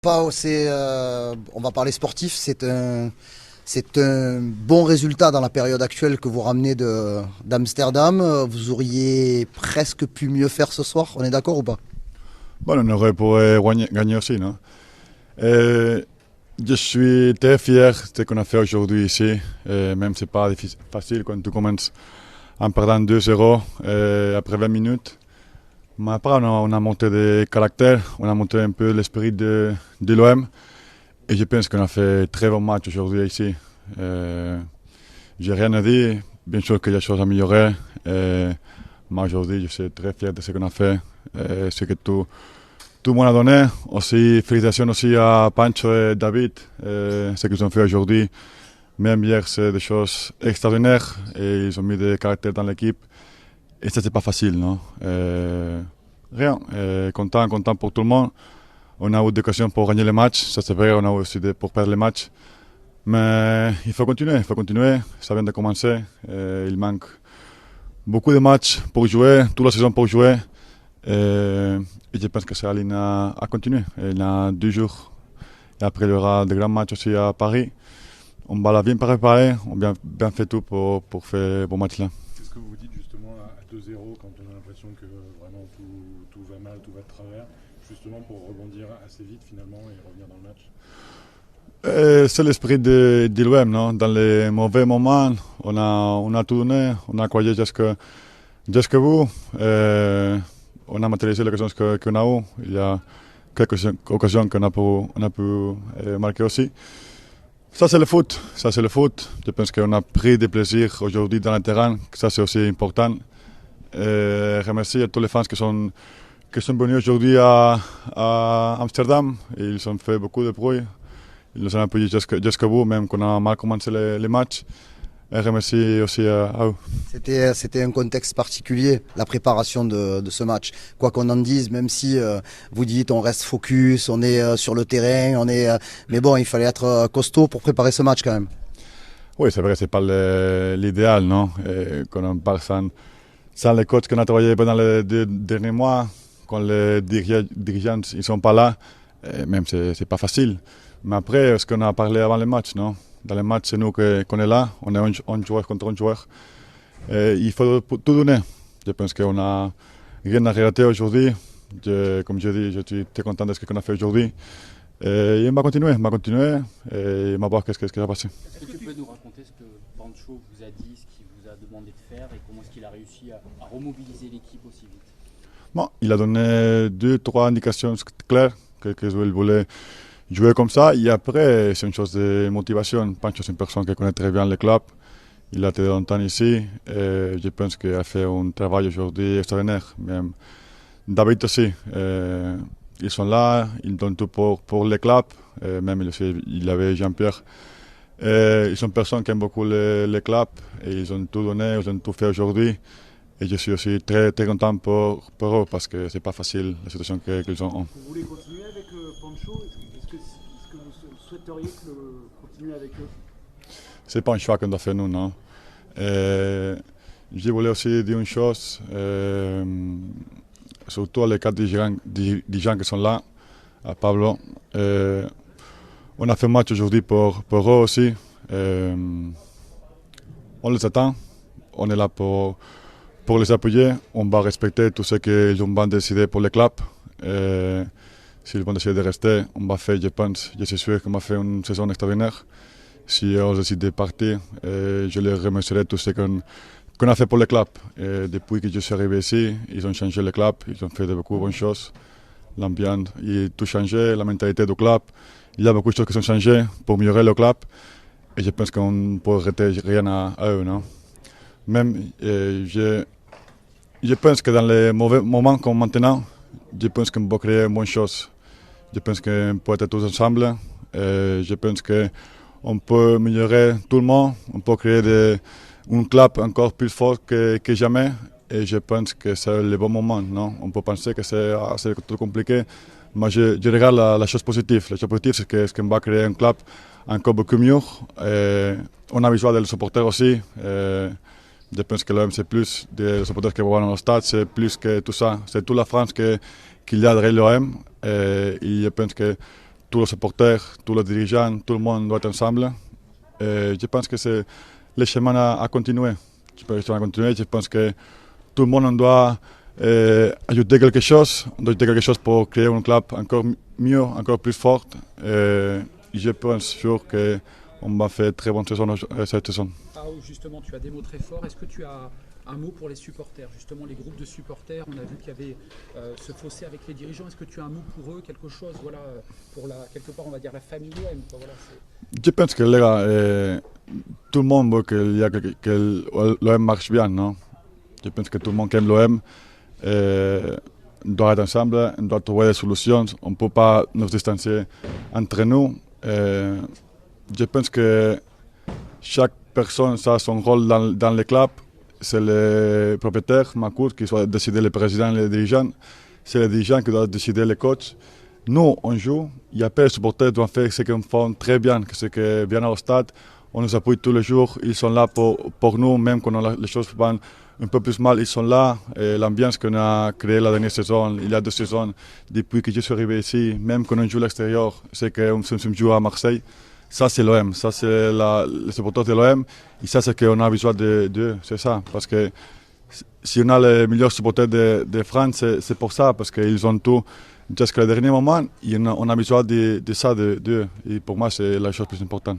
Pau, on va parler sportif, c'est un bon résultat dans la période actuelle que vous ramenez d'Amsterdam. Vous auriez presque pu mieux faire ce soir, on est d'accord ou pas? Bon, on aurait pu gagner aussi, non? Je suis très fier de ce qu'on a fait aujourd'hui ici, même si ce n'est pas facile quand tu commences en perdant 2-0 après 20 minutes. Mais après, on a monté des caractères, on a monté un peu l'esprit de l'OM. Et je pense qu'on a fait un très bon match aujourd'hui ici. J'ai rien à dire, bien sûr qu'il y a des choses à améliorer. Mais aujourd'hui, je suis très fier de ce qu'on a fait, ce que tout le monde a donné. Aussi, félicitations aussi à Pancho et David, ce qu'ils ont fait aujourd'hui. Même hier, c'est des choses extraordinaires et ils ont mis des caractères dans l'équipe. Et ça, c'est pas facile, non? Rien. Content pour tout le monde. On a eu des occasions pour gagner les matchs, ça c'est vrai, on a eu aussi pour perdre les matchs. Mais il faut continuer, ça vient de commencer. Il manque beaucoup de matchs pour jouer, toute la saison pour jouer. Et je pense que ça aligne à continuer. Il y a 2 jours. Et après, il y aura des grands matchs aussi à Paris. On va la bien préparer, on a bien fait tout pour faire un bon match là. Qu'est-ce que vous dites justement à 2-0 quand on a l'impression que vraiment tout va mal, tout va de travers, justement pour rebondir assez vite finalement et revenir dans le match? C'est l'esprit de l'OM, non? Dans les mauvais moments, on a tout donné, on a croyé jusqu'à vous. On a matérialisé les occasions qu'on a eues. Il y a quelques occasions qu'on a pu marquer aussi. Ça c'est le foot. Je pense qu'on a pris du plaisir aujourd'hui dans le terrain. Ça c'est aussi important. Remercier à tous les fans qui sont venus aujourd'hui à Amsterdam. Ils ont fait beaucoup de bruit. Ils nous ont appuyés jusqu'au bout, même qu'on a mal commencé les matchs. Et remercier aussi à eux. C'était un contexte particulier, la préparation de ce match. Quoi qu'on en dise, même si vous dites on reste focus, on est sur le terrain, mais bon, il fallait être costaud pour préparer ce match quand même. Oui, c'est vrai, c'est pas l'idéal, non? Quand on parle sans les coachs qu'on a travaillé pendant les 2 derniers mois, quand les dirigeants ils sont pas là, même c'est pas facile. Mais après, ce qu'on a parlé avant le match, non? Dans les matchs, c'est nous qu'on est là, on est un joueur contre un joueur. Il faut tout donner. Je pense qu'on a rien à regretter aujourd'hui. Comme je dis, je suis très content de ce qu'on a fait aujourd'hui. Et on va continuer, et on va voir qu'est-ce qui va passer. Est-ce que tu peux nous raconter ce que Pancho vous a dit, ce qu'il vous a demandé de faire et comment est-ce qu'il a réussi à remobiliser l'équipe aussi vite? Bon, il a donné 2-3 indications claires qu'il voulait jouer comme ça. Et après, c'est une chose de motivation. Pancho, c'est une personne qui connaît très bien le club. Il a été longtemps ici. Et je pense qu'il a fait un travail aujourd'hui extraordinaire. Même David aussi. Ils sont là, ils donnent tout pour le club. Même il avait Jean-Pierre. Ils sont personnes qui aiment beaucoup le club. Et ils ont tout donné, ils ont tout fait aujourd'hui. Et je suis aussi très, très content pour eux parce que c'est pas facile la situation qu'ils ont. Vous voulez continuer avec Pancho? Est-ce que vous souhaiteriez continuer avec eux? C'est pas un choix qu'on doit faire nous, non. Je voulais aussi dire une chose, surtout les 4 dirigeants qui sont là, à Pablo. On a fait un match aujourd'hui pour eux aussi. On les attend, on est là pour les appuyer. On va respecter tout ce qu'ils vont décider pour le club. S'ils vont décider de rester, on va faire, je pense, je suis sûr qu'on va faire une saison extraordinaire. Si on décide de partir, je les remercierai tout ce qu'on a fait pour le club. Depuis que je suis arrivé ici, ils ont changé le club, ils ont fait beaucoup de bonnes choses. L'ambiance, il a tout changé, la mentalité du club. Il y a beaucoup de choses qui ont changé pour améliorer le club. Et je pense qu'on ne peut arrêter rien à eux, non? Même, je pense que dans les mauvais moments comme maintenant, je pense qu'on peut créer une bonne chose. Je pense qu'on peut être tous ensemble. Je pense qu'on peut améliorer tout le monde. On peut créer un club encore plus fort que jamais. Et je pense que c'est le bon moment. Non? On peut penser que c'est trop compliqué. Mais je regarde la chose positive. La chose positive, c'est qu'on va créer un club encore beaucoup mieux. On a besoin des supporters aussi. Je pense que l'OM, c'est plus des supporters qui vont dans le stade, c'est plus que tout ça. C'est toute la France qu'il y a derrière l'OM. Et je pense que tous les supporters, tous les dirigeants, tout le monde doit être ensemble. Et je pense que c'est le chemin à continuer. Je pense que tout le monde doit ajouter quelque chose. On doit ajouter quelque chose pour créer un club encore mieux, encore plus fort. Et je pense sûr qu'on va faire très bonne saison cette saison. Pau, justement, tu as des mots très forts. Est-ce que tu as un mot pour les supporters, justement les groupes de supporters? On a vu qu'il y avait ce fossé avec les dirigeants. Est-ce que tu as un mot pour eux, quelque chose, voilà, pour quelque part, on va dire la famille OM, quoi, voilà, je pense que les gars, tout le monde veut que l'OM marche bien, non? Je pense que tout le monde qui aime l'OM doit être ensemble, on doit trouver des solutions. On ne peut pas nous distancier entre nous. Je pense que chaque personne a son rôle dans le club. C'est le propriétaire, Macour, qui doit décider le président et les dirigeants. C'est les dirigeants qui doivent décider les coachs. Nous, on joue, et après les supporters doivent faire ce qu'ils font très bien, c'est que viennent au stade, on nous appuie tous les jours, ils sont là pour nous, même quand les choses vont un peu plus mal, ils sont là. L'ambiance qu'on a créée la dernière saison, il y a 2 saisons, depuis que je suis arrivé ici, même quand on joue à l'extérieur, c'est qu'on joue à Marseille. Ça, c'est l'OM, ça, c'est les supporters de l'OM, et ça, c'est qu'on a besoin d'eux, c'est ça. Parce que si on a les meilleurs supporters de France, c'est pour ça, parce qu'ils ont tout jusqu'au dernier moment, et on a besoin de ça d'eux. Et pour moi, c'est la chose plus importante.